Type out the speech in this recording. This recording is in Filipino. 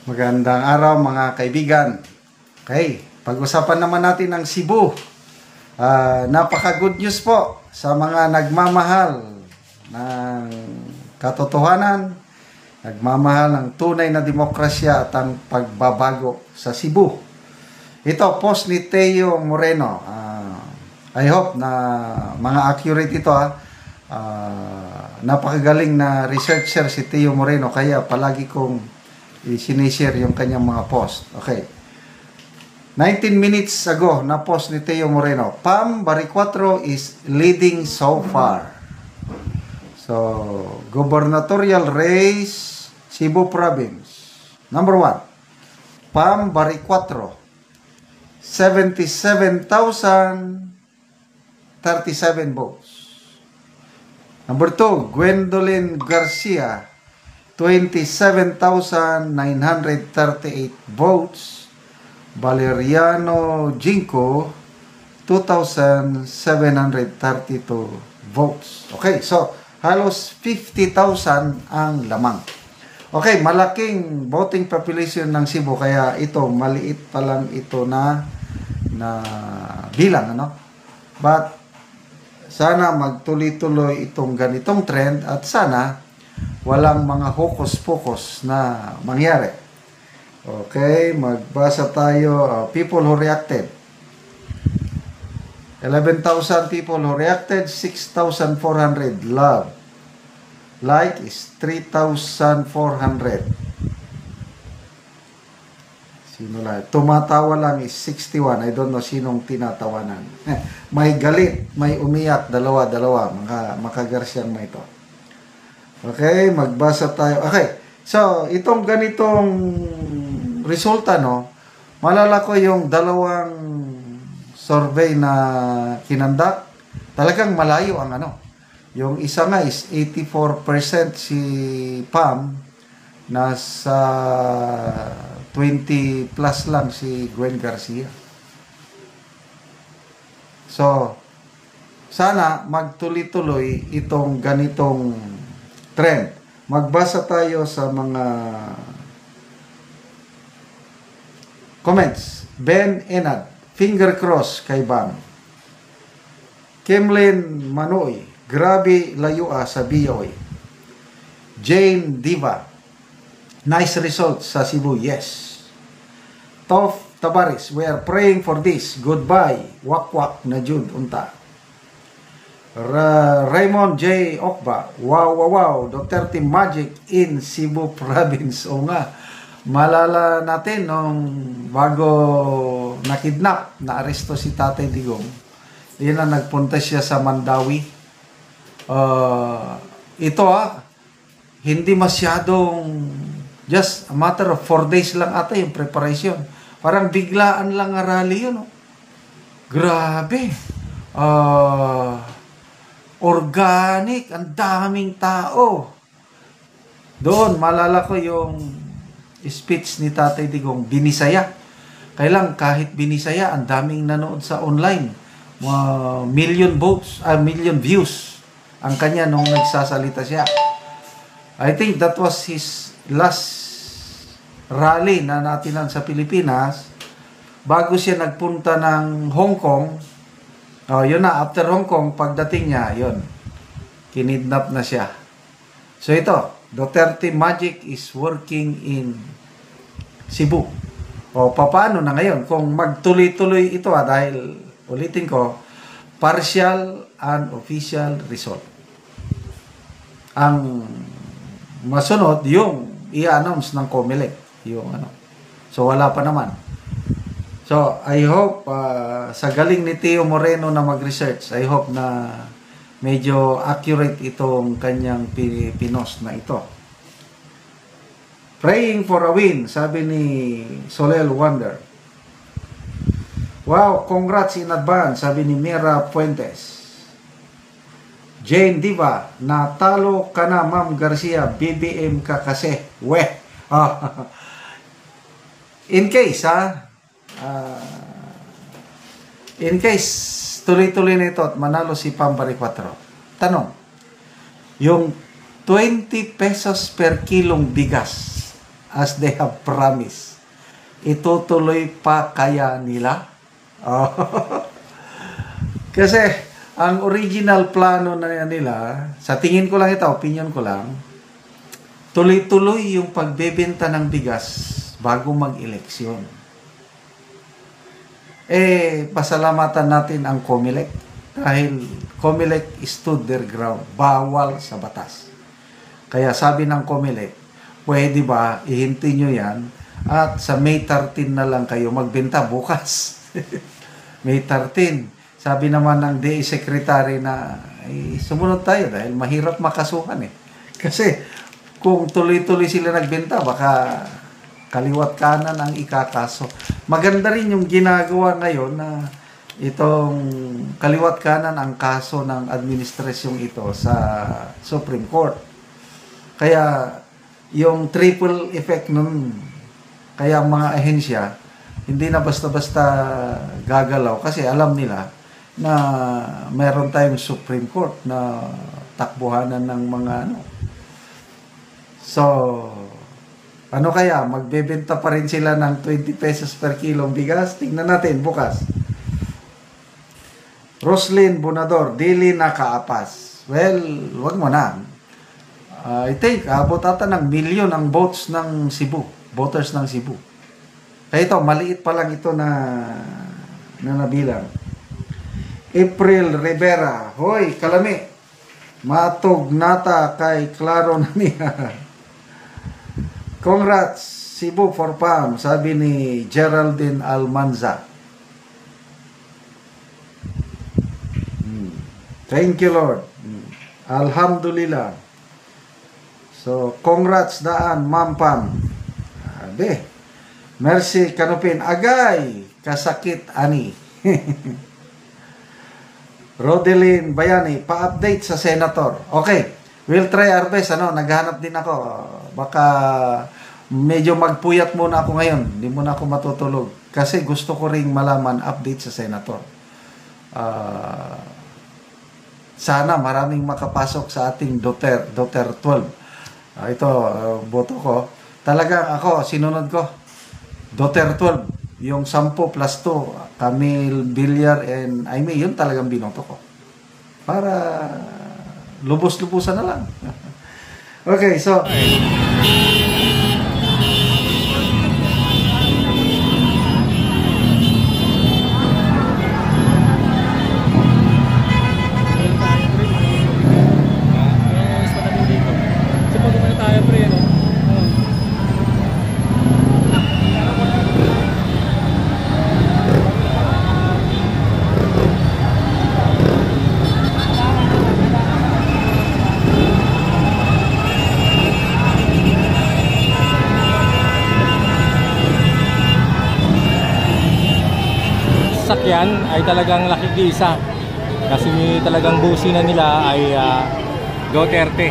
Magandang araw mga kaibigan. Okay, pag-usapan naman natin ang Cebu. Napaka-good news po sa mga nagmamahal ng katotohanan, nagmamahal ng tunay na demokrasya at ang pagbabago sa Cebu. Ito, post ni Teo Moreno. I hope na mga accurate ito. Napakagaling na researcher si Teo Moreno, kaya palagi kong sinishare yung kanyang mga post. Okay. 19 minutes ago na post ni Teo Moreno. Pam Baricuatro is leading so far. So, gubernatorial race, Cebu Province. Number 1, Pam Baricuatro, 77,037 votes. Number 2, Gwendolyn Garcia, 27,938 votes. Valeriano Jinko, 2,732 votes. Okay, so halos 50,000 ang lamang. Okay, malaking voting population ng Cebu, kaya ito, maliit pa lang ito na bilang, ano? But sana magtuloy-tuloy itong ganitong trend at sana walang mga hocus-pocus na mangyari. Okay, magbasa tayo. People who reacted. 11,000 people who reacted, 6,400 love. Like is 3,400. Sino lang? Tumatawa lang is 61. I don't know sinong tinatawanan. May galit, may umiyak, dalawa-dalawa. Makagarsyang may ito. Okay, magbasa tayo. Okay, so itong ganitong resulta, no, malala ko yung dalawang survey na kinandak, talagang malayo ang ano. Yung isa nga is 84% si Pam, nasa 20 plus lang si Gwen Garcia. So, sana magtuloy-tuloy itong ganitong trend. Magbasa tayo sa mga comments. Ben Enad, finger cross kay Bam. Kimlin Manoy, grabe layua sa BOI. Jane Diva, nice result sa Cebu, yes. Tof Tabaris, we are praying for this. Goodbye, wakwak na jud unta. Raymond J. Okba, wow, Duterte magic in Cebu Province. O nga, malala natin nung bago nakidnap, na-aresto si Tatay Digong, yun na nagpunta siya sa Mandawi. Ito hindi masyadong, just a matter of 4 days lang ata yung preparation. Parang biglaan lang ang rally yun. Grabe. Organic, ang daming tao. Doon, malala ko yung speech ni Tatay Digong, binisaya. Kailang kahit binisaya, ang daming nanood sa online. Million views ang kanya nung nagsasalita siya. I think that was his last rally na natinan sa Pilipinas bago siya nagpunta ng Hong Kong. Yun na, after Hong Kong, pagdating niya, yun, kinidnap na siya. So ito, Duterte magic is working in Cebu. Paano na ngayon? Kung magtuloy-tuloy ito, dahil, ulitin ko, partial and official result. Ang masunod, yung i-announce ng COMELEC. Yung ano. So wala pa naman. So, I hope, sa galing ni Teo Moreno na mag-research, I hope na medyo accurate itong kanyang pinost na ito. Praying for a win, sabi ni Solel Wonder. Wow, congrats in advance, sabi ni Mira Fuentes. Jane Diva, natalo ka na, Ma'am Garcia, BBM ka kasi. In case, in case tuloy-tuloy na ito at manalo si Pam Baricuatro, tanong, yung 20 pesos per kilong bigas as they have promised. Itutuloy pa kaya nila? Oh. Kasi ang original plano na nila, sa tingin ko lang ito, opinion ko lang, tuloy-tuloy yung pagbebenta ng bigas bago mag-eleksyon. Pasalamatan natin ang COMELEC dahil COMELEC stood their ground. Bawal sa batas. Kaya sabi ng COMELEC, pwede ba ihinti nyo yan at sa May 13 na lang kayo magbenta bukas. May 13. Sabi naman ng DA Secretary na sumunod tayo dahil mahirap makasuhan eh. Kasi kung tuloy-tuloy sila nagbenta, baka kaliwat kanan ang ikakaso. Maganda rin yung ginagawa ngayon na itong kaliwat kanan ang kaso ng administrasyong ito sa Supreme Court. Kaya yung triple effect nun, kaya ang mga ahensya hindi na basta-basta gagalaw kasi alam nila na meron tayong Supreme Court na takbuhanan ng mga ano. So, ano kaya? Magbebenta pa rin sila ng 20 pesos per kilong bigas? Tingnan natin bukas. Roslyn Bonador, dili nakaapas. Well, wag mo na. I think, abot ata ng milyon ang votes ng Cebu. Voters ng Cebu. Kaya ito, maliit pa lang ito na nabilang. April Rivera, hoy, kalami. Matog nata kay Claro na niya. Congrats, Cebu for Pam, sabi ni Geraldine Almanza. Thank you, Lord. Alhamdulillah. So, congrats daan, Ma'am Pam. Abe, Mercy Kanupin, agay, kasakit ani. Rodeline Bayani, pa-update sa Senator. Okay, we'll try our best. Naghanap din ako. Baka medyo magpuyat muna ako ngayon. Hindi muna ako matutulog. Kasi gusto ko ring malaman update sa Senator. Sana maraming makapasok sa ating Duterte 12. Ito, boto ko. Talagang ako, sinunod ko. Duterte 12. Yung 10 plus 2, Camille Villar and Aimee, yun talagang binoto ko. Para lubos-lubusan na lang. Okay, so... Sakyan ay talagang nakikisa kasi talagang busina nila ay Duterte.